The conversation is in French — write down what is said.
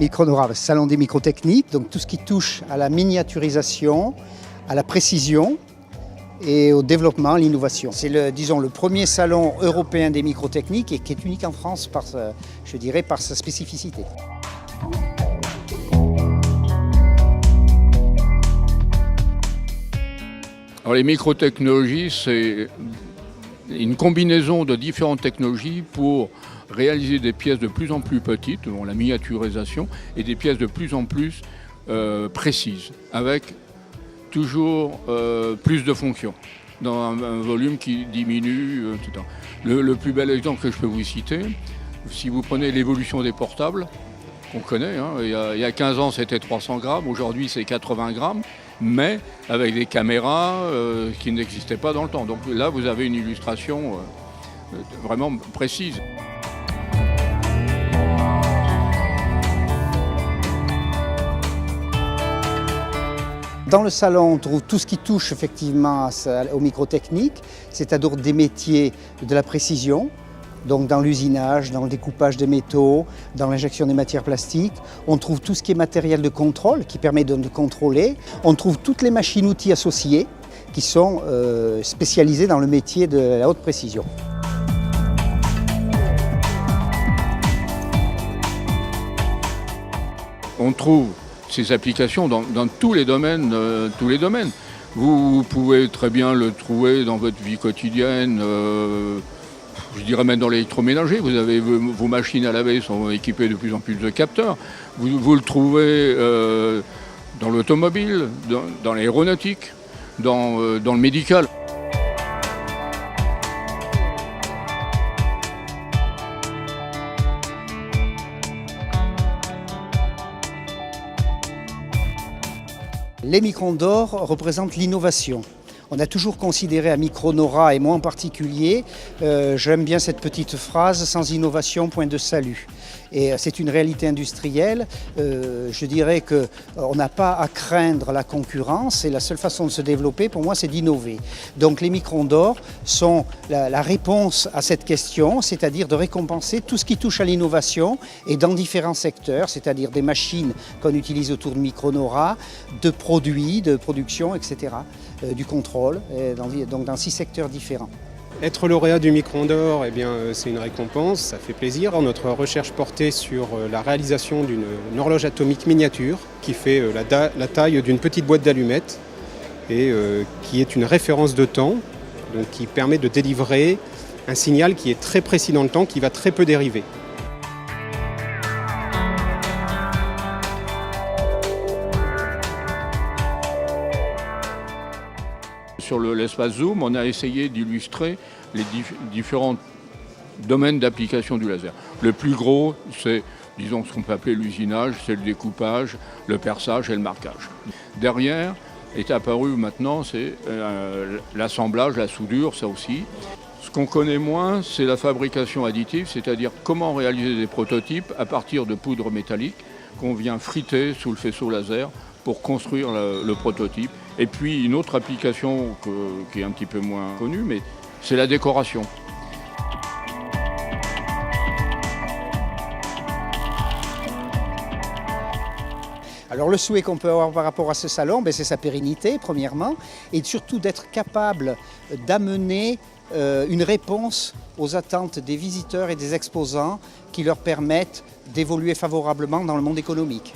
Micronora, le salon des microtechniques, donc tout ce qui touche à la miniaturisation, à la précision et au développement, à l'innovation. C'est le premier salon européen des microtechniques et qui est unique en France par sa spécificité. Alors les microtechnologies, c'est une combinaison de différentes technologies pour réaliser des pièces de plus en plus petites, la miniaturisation, et des pièces de plus en plus précises, avec toujours plus de fonctions, dans un volume qui diminue, etc. Le plus bel exemple que je peux vous citer, si vous prenez l'évolution des portables, qu'on connaît, il y a 15 ans c'était 300 grammes, aujourd'hui c'est 80 grammes, mais avec des caméras qui n'existaient pas dans le temps. Donc là vous avez une illustration vraiment précise. Dans le salon, on trouve tout ce qui touche effectivement aux microtechniques, c'est-à-dire des métiers de la précision, donc dans l'usinage, dans le découpage des métaux, dans l'injection des matières plastiques. On trouve tout ce qui est matériel de contrôle, qui permet de contrôler. On trouve toutes les machines-outils associées, qui sont spécialisées dans le métier de la haute précision. On trouve ces applications dans tous les domaines. Vous pouvez très bien le trouver dans votre vie quotidienne, je dirais même dans l'électroménager. Vous avez vos machines à laver sont équipées de plus en plus de capteurs. Vous le trouvez dans l'automobile, dans l'aéronautique, dans le médical. Les microns d'or représentent l'innovation. On a toujours considéré à Micronora, et moi en particulier, j'aime bien cette petite phrase, sans innovation, point de salut. Et c'est une réalité industrielle. Je dirais qu'on n'a pas à craindre la concurrence et la seule façon de se développer, pour moi, c'est d'innover. Donc les microns d'or sont la réponse à cette question, c'est-à-dire de récompenser tout ce qui touche à l'innovation et dans différents secteurs, c'est-à-dire des machines qu'on utilise autour de Micronora, de produits, de production, etc., du contrôle, donc dans 6 secteurs différents. Être lauréat du Micron d'or, c'est une récompense, ça fait plaisir. Notre recherche portait sur la réalisation d'une horloge atomique miniature qui fait la taille d'une petite boîte d'allumettes et qui est une référence de temps, donc qui permet de délivrer un signal qui est très précis dans le temps, qui va très peu dériver. Sur l'espace Zoom, on a essayé d'illustrer les différents domaines d'application du laser. Le plus gros, c'est, disons, ce qu'on peut appeler l'usinage, c'est le découpage, le perçage et le marquage. Derrière est apparu maintenant, c'est l'assemblage, la soudure, ça aussi. Ce qu'on connaît moins, c'est la fabrication additive, c'est-à-dire comment réaliser des prototypes à partir de poudre métallique qu'on vient friter sous le faisceau laser pour construire le prototype. Et puis une autre application qui est un petit peu moins connue, mais c'est la décoration. Alors le souhait qu'on peut avoir par rapport à ce salon, c'est sa pérennité premièrement, et surtout d'être capable d'amener une réponse aux attentes des visiteurs et des exposants qui leur permettent d'évoluer favorablement dans le monde économique.